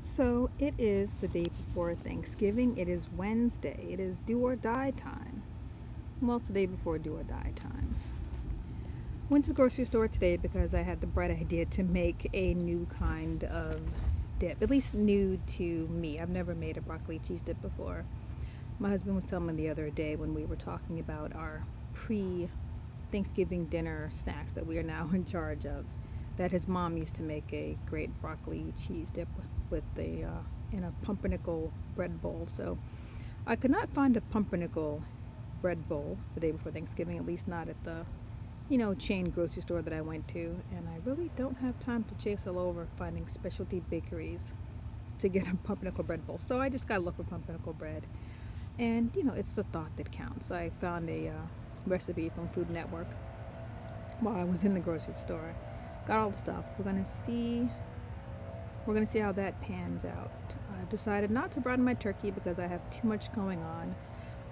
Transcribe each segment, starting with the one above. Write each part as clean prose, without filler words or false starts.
So it is the day before Thanksgiving. It is Wednesday. It is do or die time. Well, it's the day before do or die time. Went to the grocery store today because I had the bright idea to make a new kind of dip. At least new to me. I've never made a broccoli cheese dip before. My husband was telling me the other day when we were talking about our pre-Thanksgiving dinner snacks that we are now in charge of, that his mom used to make a great broccoli cheese dip with in a pumpernickel bread bowl. So I could not find a pumpernickel bread bowl the day before Thanksgiving, at least not at the chain grocery store that I went to, and I really don't have time to chase all over finding specialty bakeries to get a pumpernickel bread bowl. So I just gotta look for pumpernickel bread, and it's the thought that counts. I found a recipe from Food Network while I was in the grocery store. Got all the stuff. We're gonna see how that pans out. I've decided not to brown my turkey because I have too much going on.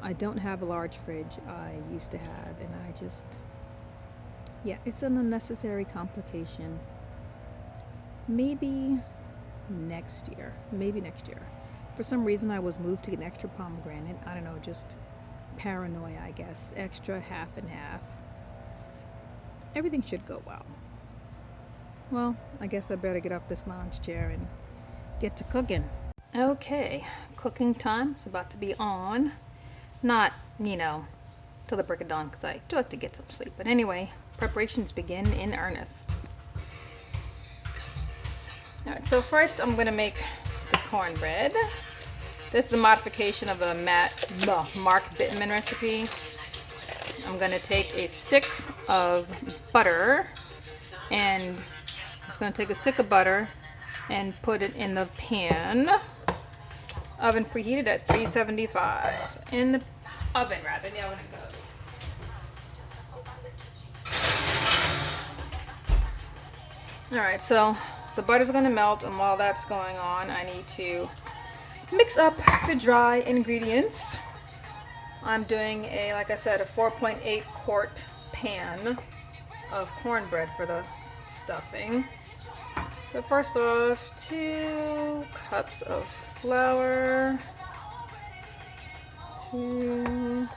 I don't have a large fridge I used to have, and it's an unnecessary complication. Maybe next year. For some reason, I was moved to get an extra pomegranate. I don't know, just paranoia, I guess. Extra half and half. Everything should go well. Well, I guess I better get off this lounge chair and get to cooking. Okay, cooking time is about to be on. Not, till the break of dawn, because I do like to get some sleep. But anyway, preparations begin in earnest. Alright, so first I'm going to make the cornbread. This is a modification of a Mark Bittman recipe. I'm going to take a stick of butter and put it in the pan. Oven preheated at 375. In the oven it goes. Alright, so the butter's going to melt, and while that's going on, I need to mix up the dry ingredients. I'm doing like I said, a 4.8 quart pan of cornbread for the stuffing. So first off, 2 cups of flour, 2,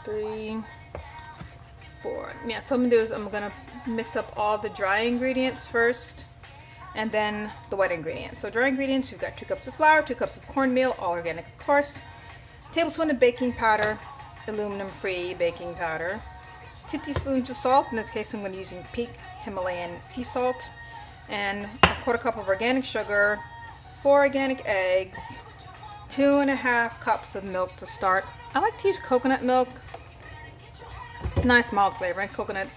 3, 4. Yeah, so I'm gonna mix up all the dry ingredients first, and then the wet ingredients. So dry ingredients, we've got 2 cups of flour, 2 cups of cornmeal, all organic of course, tablespoon of baking powder, aluminum-free baking powder, 2 teaspoons of salt. In this case, I'm going to be using Peak Himalayan sea salt, and a 1/4 cup of organic sugar, 4 organic eggs, 2.5 cups of milk to start. I like to use coconut milk. Nice mild flavor, and coconut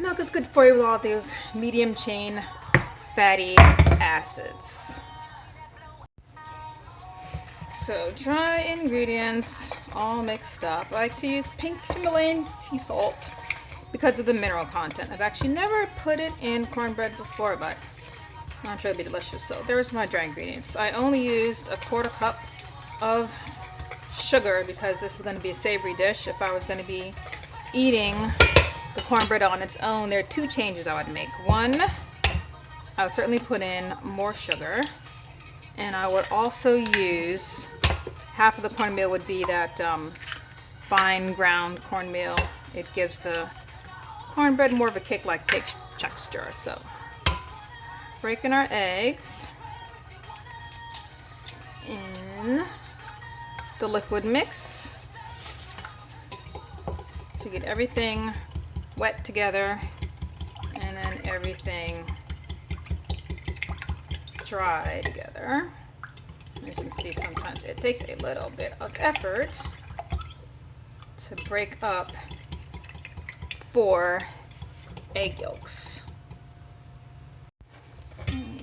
milk is good for you with all those medium chain fatty acids. So dry ingredients all mixed up. I like to use Pink Himalayan sea salt because of the mineral content. I've actually never put it in cornbread before, but I'm sure it'll be delicious. So there's my dry ingredients. I only used a 1/4 cup of sugar because this is going to be a savory dish. If I was going to be eating the cornbread on its own, there are 2 changes I would make. One, I would certainly put in more sugar, and I would also use half of the cornmeal would be that fine ground cornmeal. It gives the cornbread more of a cake-like texture. So breaking our eggs in the liquid mix to get everything wet together, and then everything dry together. As you can see, sometimes it takes a little bit of effort to break up 4 egg yolks.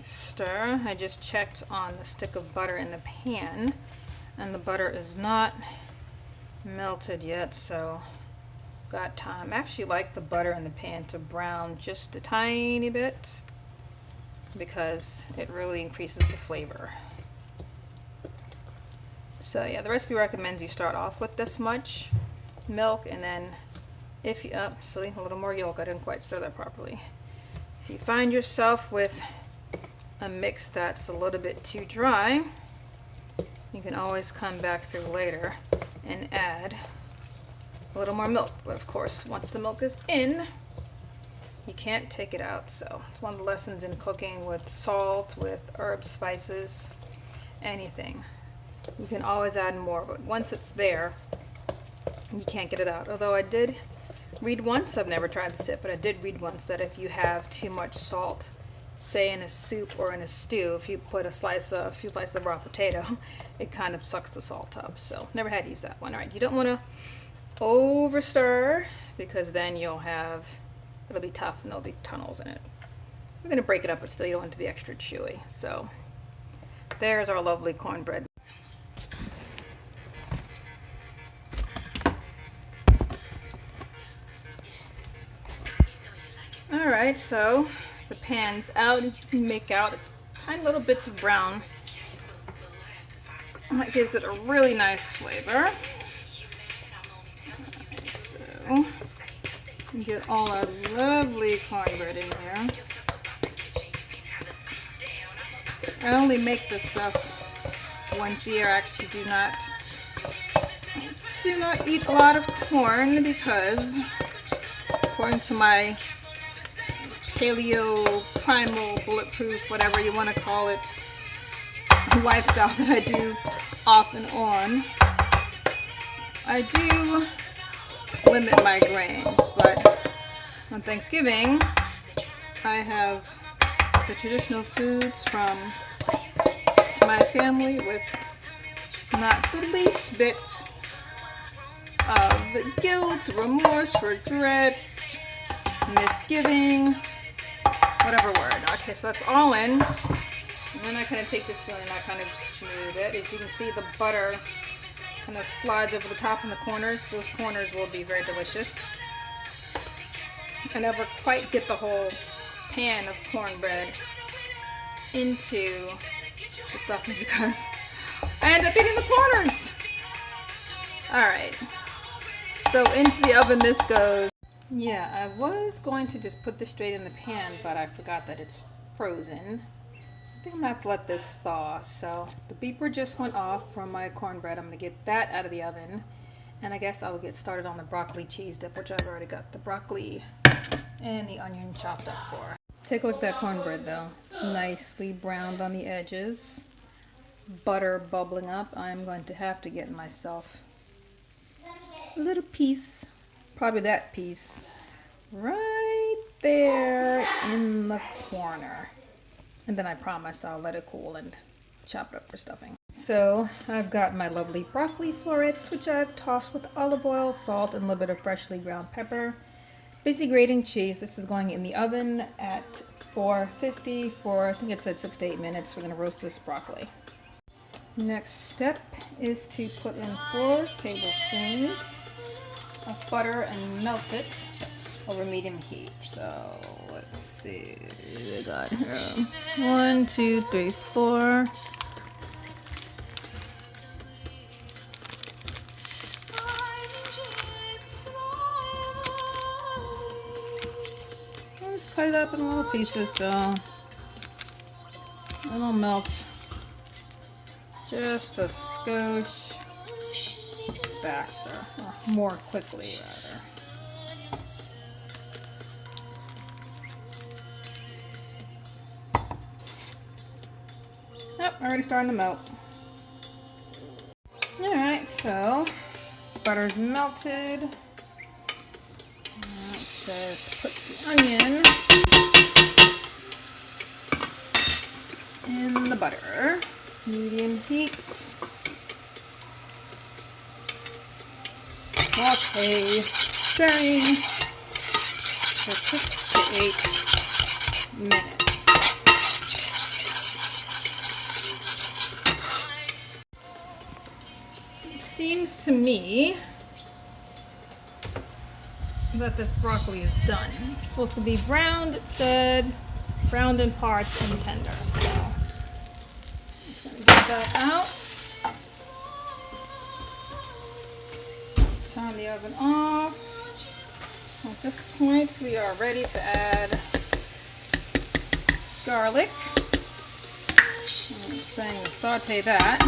Stir. I just checked on the stick of butter in the pan, and the butter is not melted yet, so got time. I actually like the butter in the pan to brown just a tiny bit because it really increases the flavor. So yeah, the recipe recommends you start off with this much milk, and then if you, a little more yolk, I didn't quite stir that properly. If you find yourself with a mix that's a little bit too dry, you can always come back through later and add a little more milk. But of course, once the milk is in, you can't take it out. So it's one of the lessons in cooking with salt, with herbs, spices, anything. You can always add more, but once it's there, you can't get it out. Although I did read once, I've never tried this yet, but I did read once that if you have too much salt, say in a soup or in a stew, if you put a few slices of raw potato, it kind of sucks the salt up. So never had to use that one. All right, you don't want to over stir, because then it'll be tough and there'll be tunnels in it. We're going to break it up, but still you don't want it to be extra chewy. So there's our lovely cornbread. Alright, so the pan's out. You can make out tiny little bits of brown. That gives it a really nice flavor. So we get all our lovely cornbread in here. I only make this stuff once a year. I actually do not eat a lot of corn because, according to my paleo, primal, bulletproof, whatever you want to call it, lifestyle that I do off and on, I do limit my grains. But on Thanksgiving, I have the traditional foods from my family with not the least bit of guilt, remorse, regret, misgiving, whatever word. Okay, so that's all in. And then I kind of take this spoon and I kind of smooth it. As you can see, the butter kind of slides over the top in the corners. Those corners will be very delicious. I never quite get the whole pan of cornbread into the stuffing because I end up eating the corners. Alright, so into the oven this goes. Yeah, I was going to just put this straight in the pan, but I forgot that it's frozen. I think I'm gonna have to let this thaw. So the beeper just went off from my cornbread. I'm gonna get that out of the oven, and I guess I'll get started on the broccoli cheese dip, which I've already got the broccoli and the onion chopped up for. Take a look at that cornbread though. Nicely browned on the edges. Butter bubbling up. I'm going to have to get myself a little piece, probably that piece, right there in the corner. And then I promise I'll let it cool and chop it up for stuffing. So I've got my lovely broccoli florets, which I've tossed with olive oil, salt, and a little bit of freshly ground pepper. Busy grating cheese. This is going in the oven at 450 for, I think it said 6 to 8 minutes. We're going to roast this broccoli. Next step is to put in 4 tablespoons of butter and melt it over medium heat. So let's see, we got here 1, 2, 3, 4. Just cut it up in little pieces so it'll melt just a skosh faster, or more quickly rather. Yep, already starting to melt. Alright, so butter's melted. Now it says put the onion in the butter. Medium heat. Saute, stirring for 6 to 8 minutes. It seems to me that this broccoli is done. It's supposed to be browned, it said, browned in parts and tender. So get that out. Turn the oven off. At this point, we are ready to add garlic. I'm saying saute that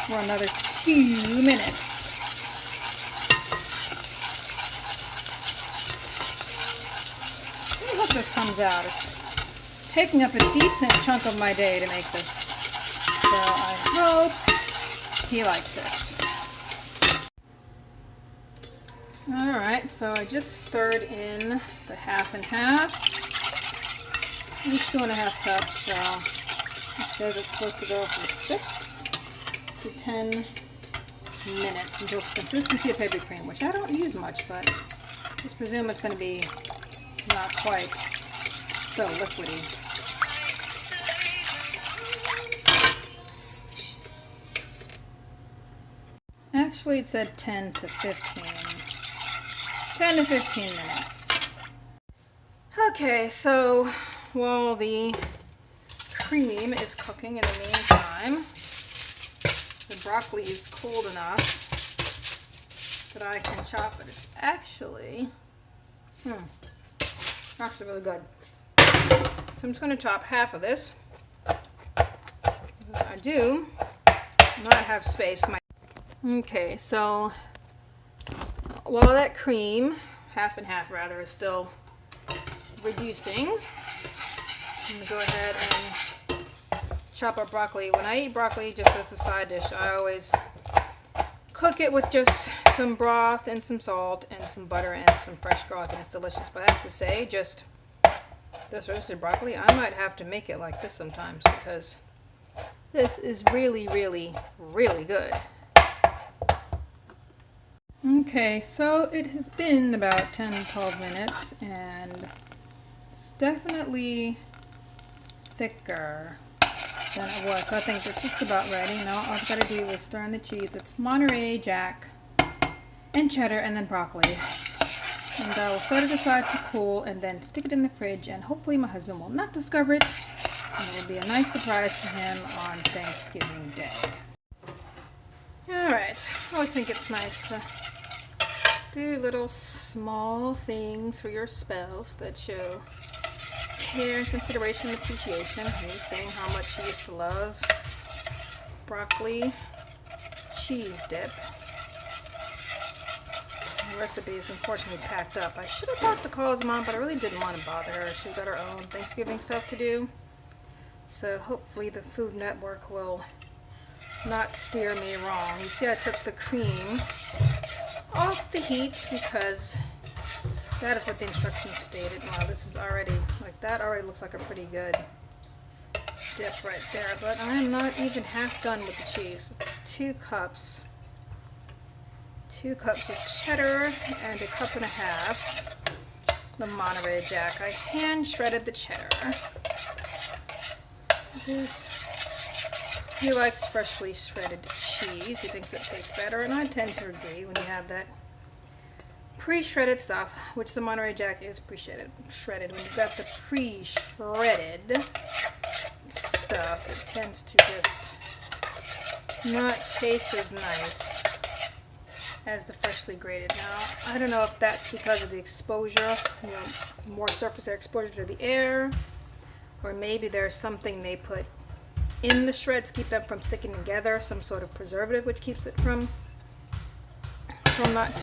for another 2 minutes. I hope this comes out. It's taking up a decent chunk of my day to make this. So I hope he likes it. Alright, so I just stirred in the half and half. It's 2.5 cups, so it says it's supposed to go from 6 to 10 minutes until it's consistency of heavy cream, which I don't use much, but just presume it's going to be not quite so liquidy. Actually, it said 10 to 15 minutes. Okay, so while the cream is cooking in the meantime, the broccoli is cold enough that I can chop it. It's actually really good. So I'm just going to chop half of this. I do not have space. Okay, so while that cream, half and half rather, is still reducing, I'm going to go ahead and chop up broccoli. When I eat broccoli just as a side dish, I always cook it with just some broth and some salt and some butter and some fresh garlic, and it's delicious. But I have to say, just this roasted broccoli, I might have to make it like this sometimes because this is really, really, really good. Okay, so it has been about 10-12 minutes and it's definitely thicker than it was. So I think it's just about ready. Now all I've got to do is stir in the cheese. It's Monterey Jack and cheddar and then broccoli. And I will set it aside to cool and then stick it in the fridge, and hopefully my husband will not discover it. And it will be a nice surprise for him on Thanksgiving Day. Alright, I always think it's nice to do little small things for your spouse that show care, consideration, and appreciation. Maybe saying how much you used to love broccoli cheese dip. The recipe is unfortunately packed up. I should have thought to call his mom, but I really didn't want to bother her. She's got her own Thanksgiving stuff to do. So hopefully the Food Network will not steer me wrong. You see, I took the cream off the heat because that is what the instructions stated. Wow, this is already, like, that already looks like a pretty good dip right there, but I am not even half done with the cheese. It's 2 cups. 2 cups of cheddar and 1.5 cups the Monterey Jack. I hand shredded the cheddar. He likes freshly shredded cheese. He thinks it tastes better, and I tend to agree when you have that pre-shredded stuff, which the Monterey Jack is pre-shredded. When you've got the pre-shredded stuff, it tends to just not taste as nice as the freshly grated. Now, I don't know if that's because of the exposure, more surface air exposure to the air, or maybe there's something they put in the shreds to keep them from sticking together, some sort of preservative which keeps it from not